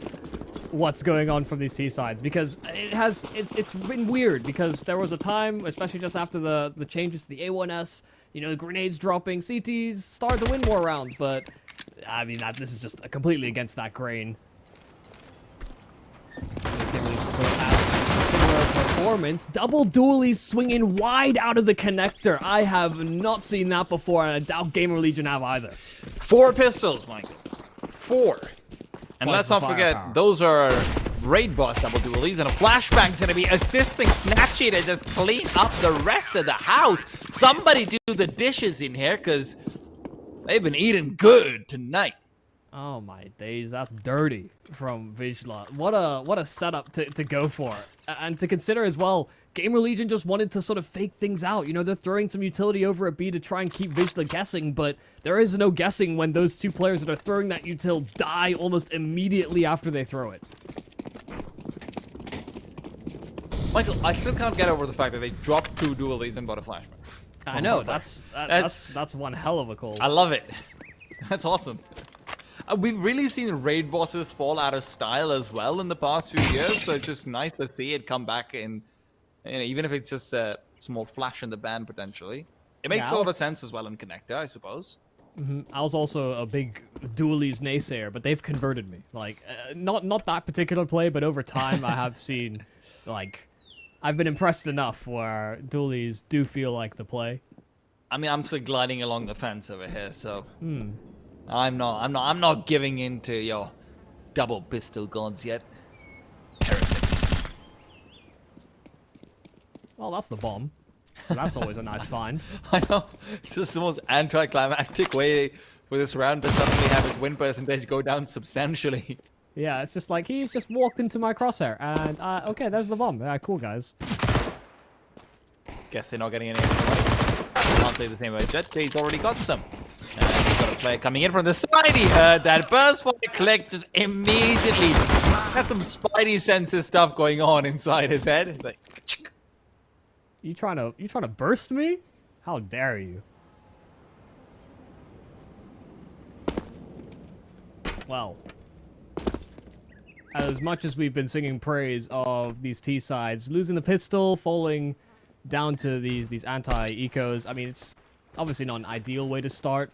what's going on from these T sides? Because it's been weird, because there was a time, especially just after the changes to the A1S, you know, the grenades dropping, CTs started to win more rounds, but I mean this is just completely against that grain. Similar performance, double dualies swinging wide out of the connector. I have not seen that before, and I doubt GamerLegion have either. 4 pistols, Michael. 4. And let's not forget, those are raid boss double dualies, and a flashbang's gonna be assisting Snatchy to just clean up the rest of the house. Somebody do the dishes in here, because they've been eating good tonight. Oh my days, that's dirty from Wisla. What a setup to go for. And to consider as well, GamerLegion just wanted to sort of fake things out. You know, they're throwing some utility over at B to try and keep Wisla guessing, but there is no guessing when those two players that are throwing that util die almost immediately after they throw it. Michael, I still can't get over the fact that they dropped 2 dualies and bought a flashbang. I know, that's one hell of a call. I love it. That's awesome. We've really seen raid bosses fall out of style as well in the past few years, so it's just nice to see it come back in, you know, even if it's just a small flash in the band potentially. It makes a lot of sense as well in Connector, I suppose. I was also a big dualies naysayer, but they've converted me. Like, not that particular play, but over time I have seen, like, I've been impressed enough where dualies do feel like the play. I mean, I'm still gliding along the fence over here, so I'm not giving in to your double pistol gods yet. Heretics. Well, that's the bomb. That's always a nice find. I know. It's just the most anticlimactic way for this round to suddenly have his win percentage go down substantially. Yeah, it's just like, he's just walked into my crosshair, and, okay, there's the bomb. Yeah, cool, guys. Guess they're not getting any extra money. Can't say the same about Jet. He's already got some. And he's got a player coming in from the side. He heard that burst fire click just immediately. Got some Spidey senses stuff going on inside his head. He's like, chick. You trying to burst me? How dare you? Well, as much as we've been singing praise of these T sides, losing the pistol, falling down to these anti-ecos, I mean, it's obviously not an ideal way to start.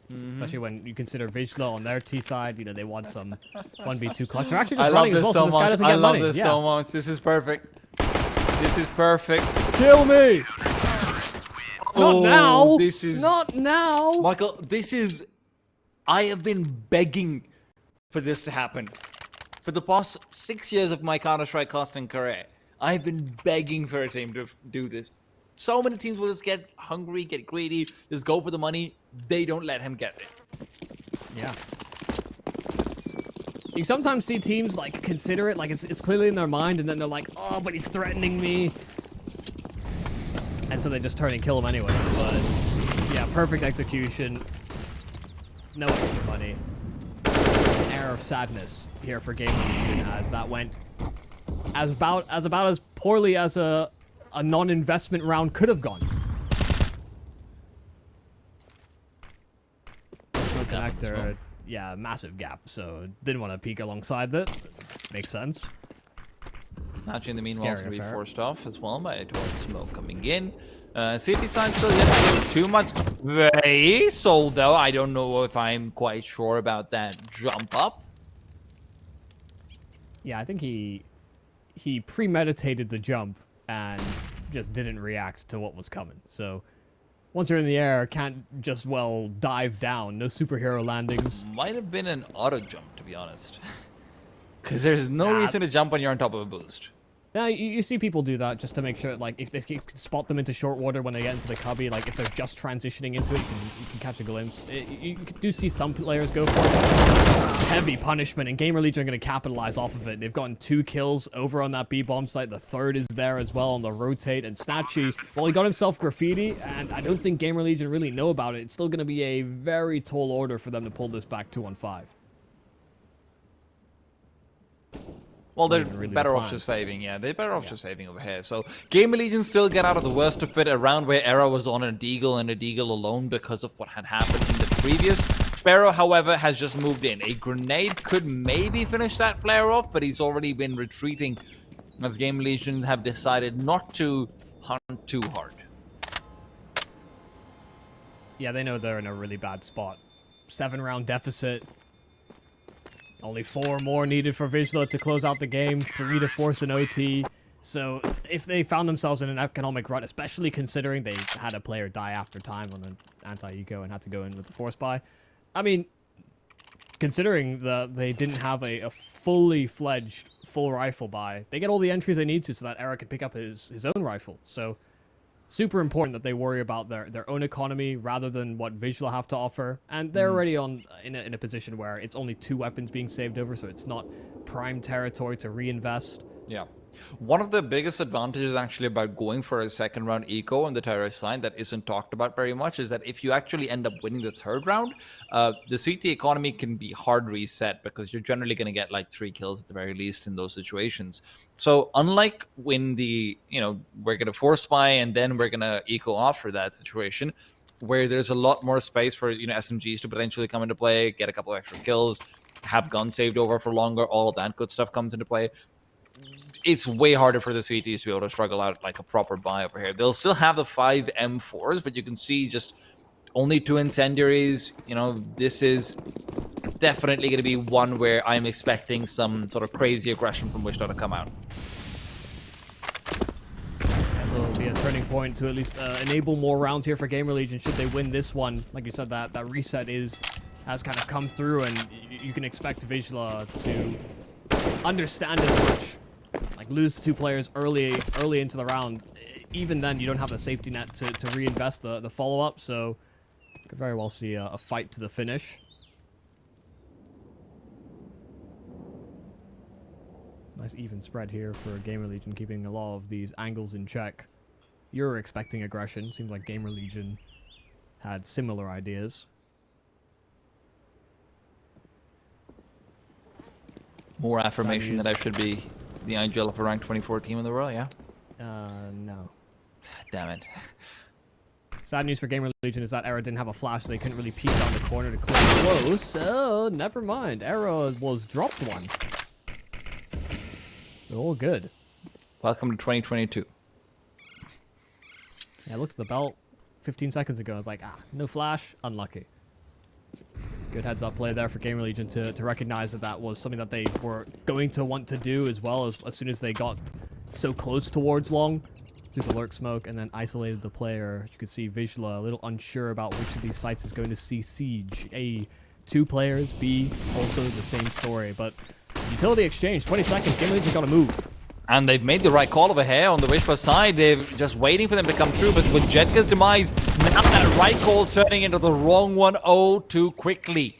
Especially when you consider Wisla on their T side, you know, they want some 1v2 clutch. They're actually just running as well, so this guy doesn't get money. I love this so much. This is perfect. This is perfect. Kill me! Not now! This is... Not now! Michael, this is... I have been begging for this to happen. For the past 6 years of my Counter-Strike casting career, I've been begging for a team to do this. So many teams will just get hungry, get greedy, just go for the money. They don't let him get it. Yeah. You sometimes see teams, like, consider it, like, it's clearly in their mind, and then they're like, oh, but he's threatening me. And so they just turn and kill him anyway. But, yeah, perfect execution. No extra money. An air of sadness here for GamerLegion, as that went about as poorly as a non-investment round could have gone. No connector, yeah, massive gap, so didn't want to peek alongside that. Makes sense. Match in the meanwhile is going to be forced off as well by a towards smoke coming in. City sign still yet to give too much space, although I don't know if I'm quite sure about that jump up. Yeah, I think he premeditated the jump and just didn't react to what was coming. So once you're in the air, can't just, well, dive down. No superhero landings. Might have been an auto jump, to be honest. Because there's no reason to jump when you're on top of a boost. Now, you see people do that just to make sure, like, if they can spot them into short order when they get into the cubby, like, if they're just transitioning into it, you can catch a glimpse. You do see some players go for it. Heavy punishment, and GamerLegion are going to capitalize off of it. They've gotten 2 kills over on that B-bomb site. The third is there as well on the rotate, and Snatchy, well, he got himself graffiti, and I don't think GamerLegion really know about it. It's still going to be a very tall order for them to pull this back 2-on-5. Well, they're better off just saving, yeah. They're better off just saving over here. So, GamerLegion still get out of the worst of it around where Era was on a Deagle and a Deagle alone because of what had happened in the previous. Sparrow, however, has just moved in. A grenade could maybe finish that player off, but he's already been retreating as GamerLegion have decided not to hunt too hard. Yeah, they know they're in a really bad spot. 7-round deficit. Only 4 more needed for Wisla to close out the game, 3 to force an OT. So if they found themselves in an economic rut, especially considering they had a player die after time on an anti-eco and had to go in with the force buy, I mean, considering they didn't have a fully fledged full rifle buy, they get all the entries they need to so that Era can pick up his own rifle. So super important that they worry about their own economy rather than what Wisla have to offer. And they're already in a position where it's only 2 weapons being saved over, so it's not prime territory to reinvest. Yeah. One of the biggest advantages actually about going for a second round eco on the terrorist side that isn't talked about very much is that if you actually end up winning the 3rd round, the CT economy can be hard reset because you're generally going to get like 3 kills at the very least in those situations. So unlike when we're going to force buy and then we're going to eco after that situation, where there's a lot more space for SMGs to potentially come into play, get a couple of extra kills, have guns saved over for longer, all of that good stuff comes into play. It's way harder for the CTs to be able to struggle out like a proper buy over here. They'll still have the 5 M4s, but you can see just only 2 incendiaries. This is definitely going to be one where I'm expecting some sort of crazy aggression from Wisla to come out. Yeah, so it'll be a turning point to at least enable more rounds here for GamerLegion should they win this one. Like you said, that reset has kind of come through, and you can expect Wisla to understand as much. Like, lose 2 players early into the round. Even then, you don't have a safety net to reinvest the follow-up, so could very well see a fight to the finish. Nice even spread here for GamerLegion, keeping a lot of these angles in check. You're expecting aggression. Seems like GamerLegion had similar ideas. More affirmation that I should be the ideal of a ranked 24 team in the world, yeah? No. Damn it. Sad news for GamerLegion is that Era didn't have a flash, so they couldn't really peek down the corner to clear close. So, never mind. Era was dropped one. All good. Welcome to 2022. Yeah, I looked at the belt 15 seconds ago. I was like, no flash, unlucky. Good heads-up play there for GamerLegion to recognize that was something that they were going to want to do as well as soon as they got so close towards long through the lurk smoke and then isolated the player. You could see Wisla a little unsure about which of these sites is going to see siege. A, 2 players, B, also the same story. But utility exchange, 20 seconds, GamerLegion's got to move. And they've made the right call over here on the Wisla side. They're just waiting for them to come through. But with Jetka's demise, now that right call's turning into the wrong one too quickly.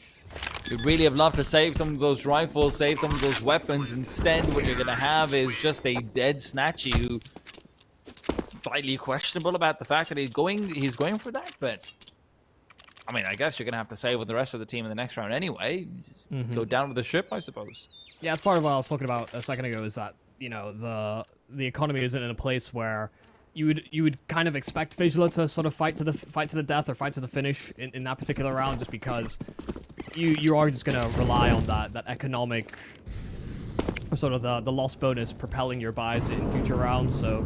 We really have loved to save some of those rifles, save some of those weapons. Instead, what you're going to have is just a dead Snatchy who slightly questionable about the fact that he's going for that. But, I mean, I guess you're going to have to save with the rest of the team in the next round anyway. Go down with the ship, I suppose. Yeah, that's part of what I was talking about a second ago is that the economy isn't in a place where you would kind of expect Wisla to sort of fight to the death or fight to the finish in that particular round, just because you are just gonna rely on that economic sort of the loss bonus propelling your buys in future rounds. So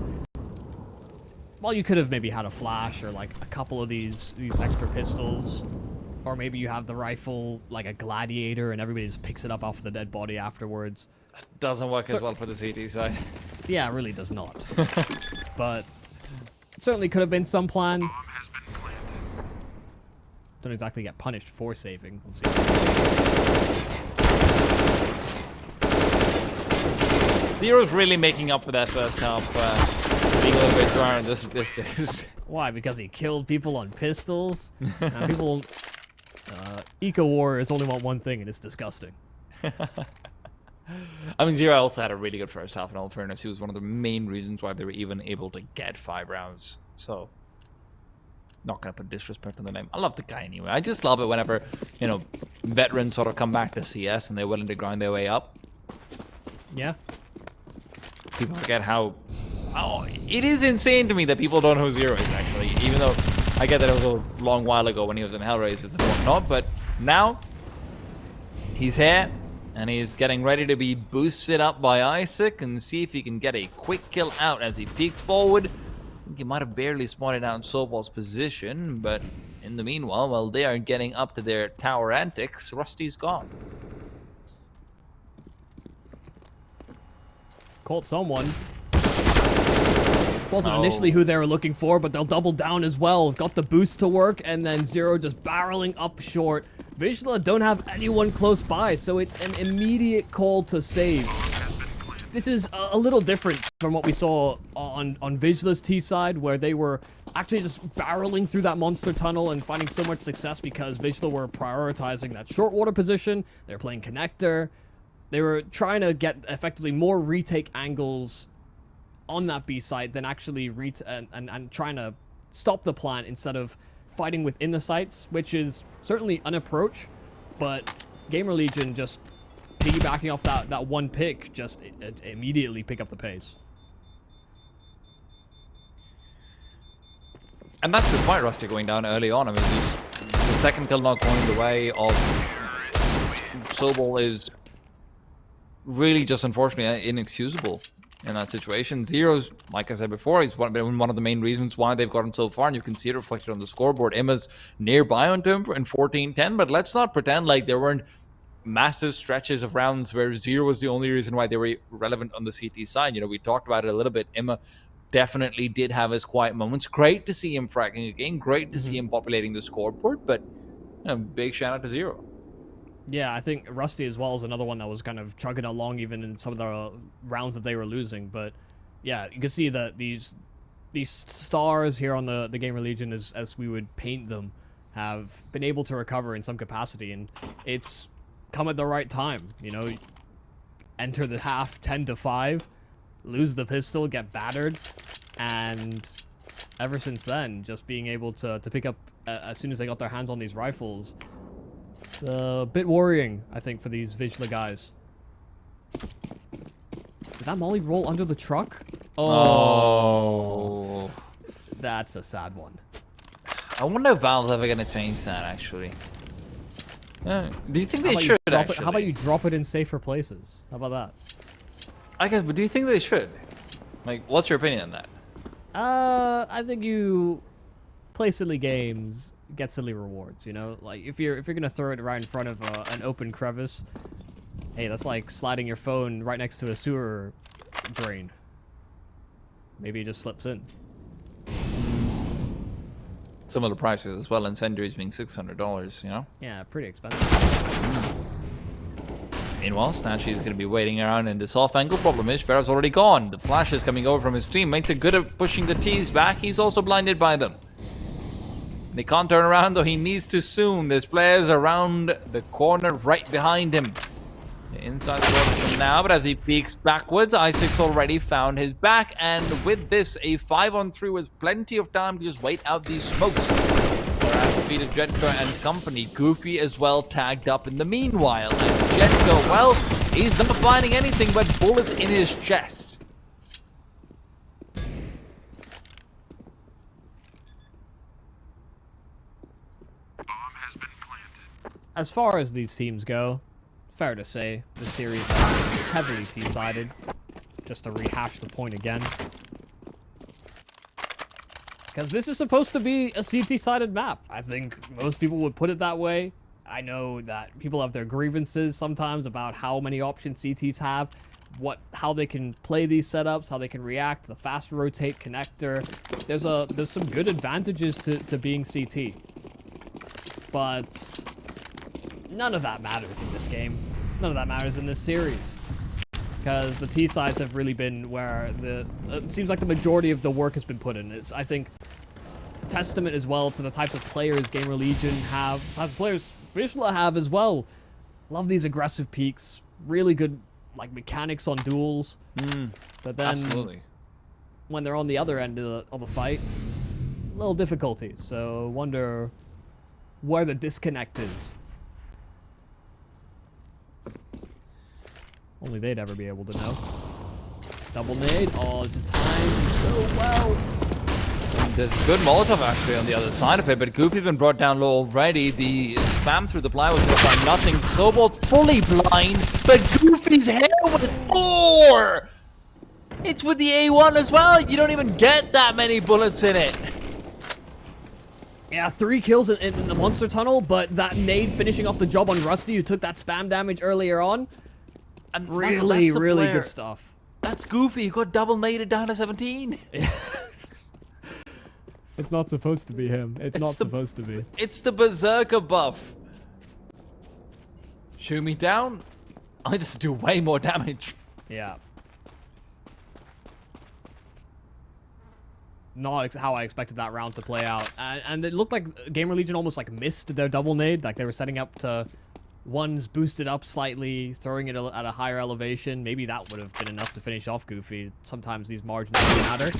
while you could have maybe had a flash or like a couple of these extra pistols, or maybe you have the rifle like a gladiator and everybody just picks it up off the dead body afterwards. Doesn't work as well for the CT side. Yeah, it really does not. But it certainly could have been some plan. Don't exactly get punished for saving. We'll see. Zero's really making up for that first half. Being a little bit thrown. This. Why? Because he killed people on pistols? People... Eco-warriors only want one thing, and it's disgusting. I mean, Zero also had a really good first half, in all fairness. He was one of the main reasons why they were even able to get 5 rounds. So, not going to put disrespect on the name. I love the guy anyway. I just love it whenever, you know, veterans sort of come back to CS and they're willing to grind their way up. Yeah. People forget how... Oh, it is insane to me that people don't know who Zero is, actually. Even though I get that it was a long while ago when he was in Hellraisers and whatnot. But now, he's here. And he's getting ready to be boosted up by Isaac and see if he can get a quick kill out as he peeks forward. I think he might have barely spotted out Soball's position, but in the meanwhile, while they are getting up to their tower antics, Rusty's gone. Caught someone. Wasn't initially who they were looking for, but they'll double down as well. Got the boost to work, and then Zero just barreling up short. Wisla don't have anyone close by, so it's an immediate call to save. This is a little different from what we saw on Wisla's T side, where they were actually just barreling through that monster tunnel and finding so much success because Wisla were prioritizing that short water position. They were playing connector. They were trying to get effectively more retake angles on that B site than actually and trying to stop the plant instead of fighting within the sites, which is certainly an approach, but GamerLegion just piggybacking off that one pick just immediately pick up the pace. And that's despite Rusty going down early on. I mean, just the second kill not going the way of Soball is really just unfortunately inexcusable in that situation. Zero's, like I said before, he's one of the main reasons why they've gotten so far, and you can see it reflected on the scoreboard. Emma's nearby onto him in 14-10, but let's not pretend like there weren't massive stretches of rounds where Zero was the only reason why they were relevant on the CT side. You know, we talked about it a little bit. Emma definitely did have his quiet moments. Great to see him fracking again. Great to see him populating the scoreboard, but you know, big shout out to Zero. Yeah, I think Rusty as well is another one that was kind of chugging along even in some of the rounds that they were losing. But yeah, you can see that these stars here on the GamerLegion, as we would paint them, have been able to recover in some capacity, and it's come at the right time. You know, enter the half 10-5, lose the pistol, get battered, and ever since then, just being able to pick up as soon as they got their hands on these rifles. A bit worrying, I think, for these Wisla guys. Did that molly roll under the truck? Oh. That's a sad one. I wonder if Valve's ever going to change that, actually. Do you think they should, actually? How about you drop it in safer places? How about that? I guess, but do you think they should? Like, what's your opinion on that? I think you play silly games, get silly rewards, you know? Like, if you're gonna throw it right in front of an open crevice, hey, that's like sliding your phone right next to a sewer drain. Maybe it just slips in. Similar prices as well, incendiaries being $600, you know? Yeah, pretty expensive. Meanwhile, Snatchy is going to be waiting around in this off-angle. Problem is, Ferrov's already gone. The flash is coming over from his team. Makes it good at pushing the T's back. He's also blinded by them. They can't turn around, though he needs to soon. There's players around the corner right behind him. The inside sort now, but as he peeks backwards, Isaac's already found his back. And with this, a 5-on-3 with plenty of time to just wait out these smokes. Defeated Jetco and company. Goofy as well tagged up in the meanwhile. And Jetco, well, he's not finding anything but bullets in his chest. Bomb has been planted. As far as these teams go, fair to say, the series is heavily T-sided. Just to rehash the point again. Because this is supposed to be a CT-sided map. I think most people would put it that way. I know that people have their grievances sometimes about how many options CTs have, how they can play these setups, how they can react, the fast rotate connector. There's some good advantages to being CT. But none of that matters in this game. None of that matters in this series. because the T sides have really been where it seems like the majority of the work has been put in. It's, I think, testament as well to the types of players GamerLegion have, the types of players Wisla have as well. Love these aggressive peaks, really good like mechanics on duels. But then Absolutely. when they're on the other end of the fight, a little difficulty. So wonder where the disconnect is. Only they'd ever be able to know. Double nade. Oh, this is timed so well. There's a good Molotov actually on the other side of it, but Goofy's been brought down low already. The spam through the ply was just by nothing. Sobolt's fully blind, but Goofy's hit with 4! It's with the A1 as well. You don't even get that many bullets in it. Yeah, 3 kills in the monster tunnel, but that nade finishing off the job on Rusty, who took that spam damage earlier on. And Really, that's the really player. good stuff. That's Goofy, who got double naded down to 17. It's not supposed to be him. It's not supposed to be. It's the Berserker buff. Shoot me down, I just do way more damage. Yeah. Not how I expected that round to play out. And it looked like GamerLegion almost like missed their double nade. Like they were setting up to one's boosted up slightly, throwing it at a higher elevation. Maybe that would have been enough to finish off Goofy. Sometimes these margins matter.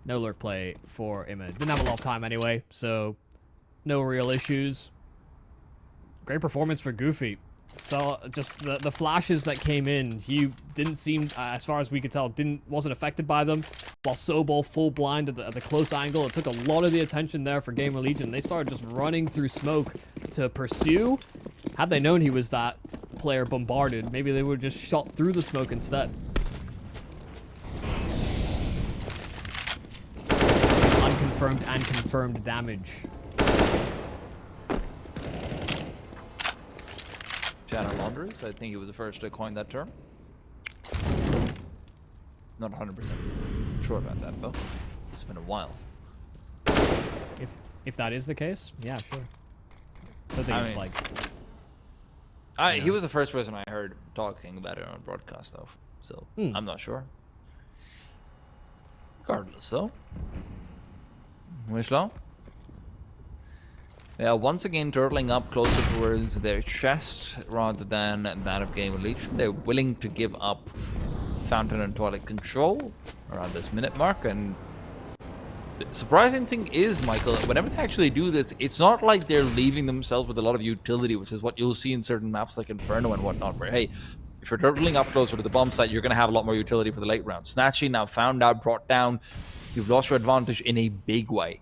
No lurk play for Image. Didn't have a lot of time anyway, so no real issues. Great performance for Goofy. So just the flashes that came in, he didn't seem, as far as we could tell, wasn't affected by them. While Sobol full blind at the close angle, it took a lot of the attention there for GamerLegion. They started just running through smoke to pursue. Had they known he was that player bombarded, maybe they would have just shot through the smoke instead. Unconfirmed and confirmed damage. Channel laundries, I think he was the first to coin that term. Not 100% sure about that though. It's been a while. If that is the case, yeah, sure. I think it's like... He was the first person I heard talking about it on broadcast though, so I'm not sure. Regardless though. Wisla? They are once again turtling up closer towards their chest rather than that of GamerLegion. They're willing to give up fountain and toilet control around this minute mark. And the surprising thing is, Michael, whenever they actually do this, it's not like they're leaving themselves with a lot of utility, which is what you'll see in certain maps like Inferno and whatnot, where, hey, if you're turtling up closer to the bomb site, you're going to have a lot more utility for the late round. Snatchy now found out, brought down. You've lost your advantage in a big way.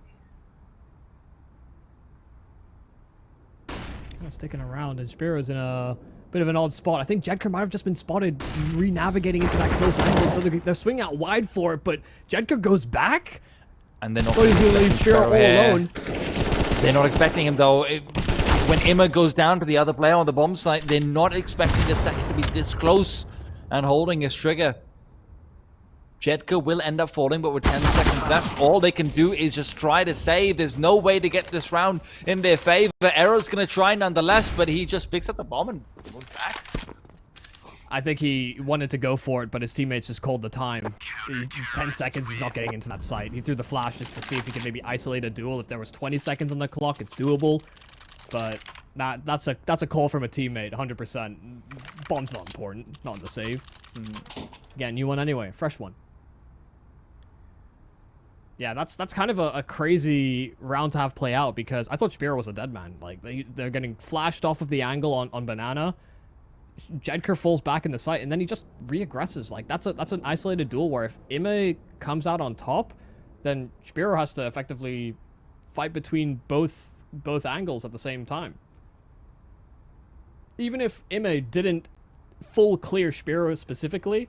Kind of sticking around, and Spiro's in a bit of an odd spot. I think Jedker might have just been spotted re-navigating into that close angle, so they're swinging out wide for it, but Jedker goes back? And they're not he's going to leave Spiro all alone. They're not expecting him, though. When Imma goes down to the other player on the bomb site, they're not expecting the second to be this close and holding his trigger. Jedka will end up falling, but with 10 seconds left, all they can do is just try to save. There's no way to get this round in their favor. Arrow's going to try nonetheless, but he just picks up the bomb and goes back. I think he wanted to go for it, but his teammates just called the time. 10 seconds, he's not getting into that site. He threw the flash just to see if he could maybe isolate a duel. If there was 20 seconds on the clock, it's doable. But that's a call from a teammate, 100%. Bomb's not important, not the save. Again, new one anyway, fresh one. Yeah, that's kind of a crazy round to have play out, because I thought Spiro was a dead man. Like, they're getting flashed off of the angle on Banana. Jedker falls back in the site, and then he just re-aggresses. Like, that's an isolated duel where if Ime comes out on top, then Spiro has to effectively fight between both angles at the same time. Even if Ime didn't full clear Spiro specifically,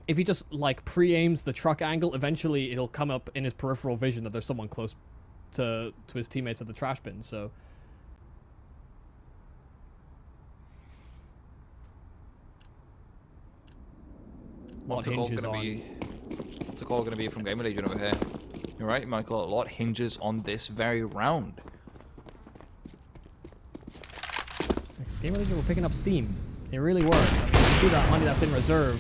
if he just, like, pre-aims the truck angle, eventually it'll come up in his peripheral vision that there's someone close to his teammates at the trash bin, so... What's the call going to be from GamerLegion over here? You're right, Michael. A lot hinges on this very round. GamerLegion were picking up steam. They really were. I mean, you see that money that's in reserve.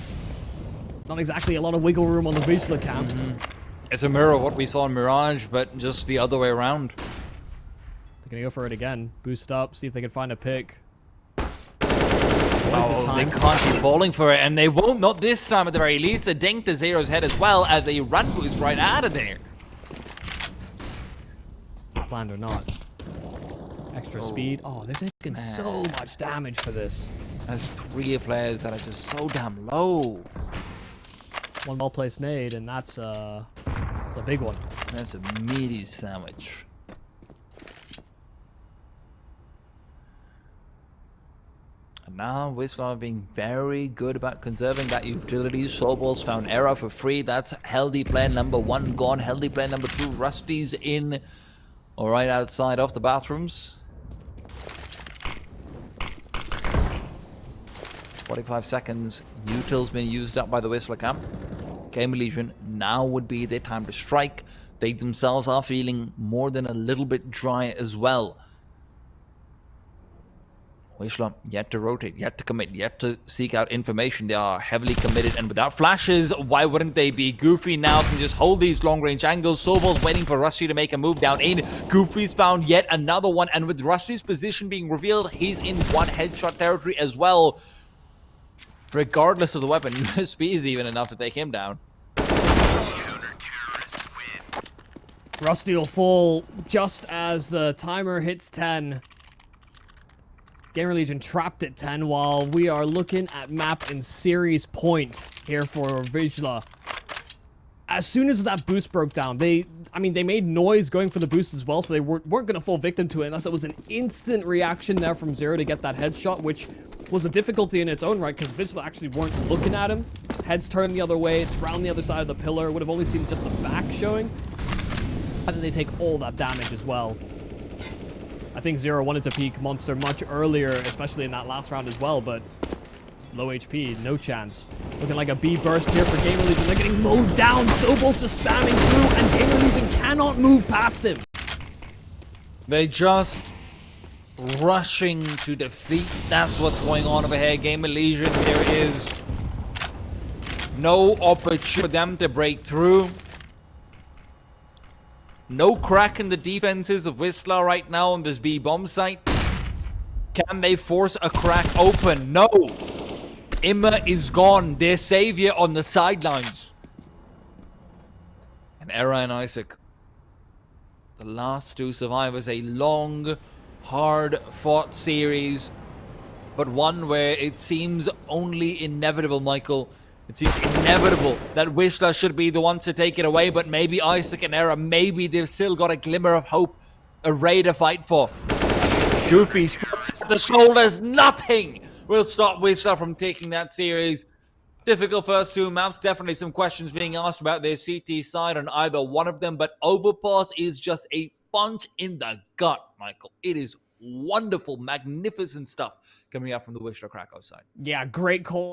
Not exactly a lot of wiggle room on the Wisla camp. It's a mirror of what we saw in Mirage, but just the other way around. They're gonna go for it again. Boost up, see if they can find a pick. Oh, they can't keep falling for it, and they won't, not this time at the very least. A dink to Zero's head as well as a run boost right out of there. Planned or not. Extra speed. Oh, they're taking so much damage for this. There's 3 players that are just so damn low. One well-placed nade, and that's a big one. That's a meaty sandwich. And now Wisla being very good about conserving that utility. Sobel's found Era for free. That's healthy player number 1 gone. Healthy player number 2. Rusty's in. All right, outside of the bathrooms. 45 seconds. Util's been used up by the Wisla camp. GamerLegion, now would be their time to strike. They themselves are feeling more than a little bit dry as well. Wisla yet to rotate, yet to commit, yet to seek out information. They are heavily committed, and without flashes, why wouldn't they be? Goofy now can just hold these long-range angles. Sobel's waiting for Rusty to make a move down in. Goofy's found yet another one, and with Rusty's position being revealed, he's in 1 headshot territory as well. Regardless of the weapon, USP is even enough to take him down. Rusty will fall just as the timer hits 10. GamerLegion trapped at 10 while we are looking at map and series point here for Wisla. As soon as that boost broke down, they made noise going for the boost as well, so they weren't going to fall victim to it unless it was an instant reaction there from Zero to get that headshot, which was a difficulty in its own right because Wisla actually weren't looking at him. Head's turned the other way, it's round the other side of the pillar, would have only seen just the back showing. And then they take all that damage as well. I think Zero wanted to peek Monster much earlier, especially in that last round as well, but low HP, no chance. Looking like a B burst here for GamerLegion. They're getting mowed down. Sobel's just spamming through, and GamerLegion cannot move past him. They just rushing to defeat. That's what's going on over here. GamerLegion, there is no opportunity for them to break through. No crack in the defenses of Wisla right now on this B bomb site. Can they force a crack open? No. Imma is gone. Their savior on the sidelines. And Era and Isaac, the last 2 survivors. A long, hard-fought series, but one where it seems only inevitable, Michael. It seems inevitable that Wisla should be the ones to take it away, but maybe Isaac and Era, maybe they've still got a glimmer of hope, a ray to fight for. Goofy spots at the shoulders, nothing will stop Wisla from taking that series. Difficult first 2 maps, definitely some questions being asked about their CT side on either one of them, but Overpass is just a punch in the gut, Michael. It is wonderful, magnificent stuff coming out from the Wisla Krakow side. Yeah, great call.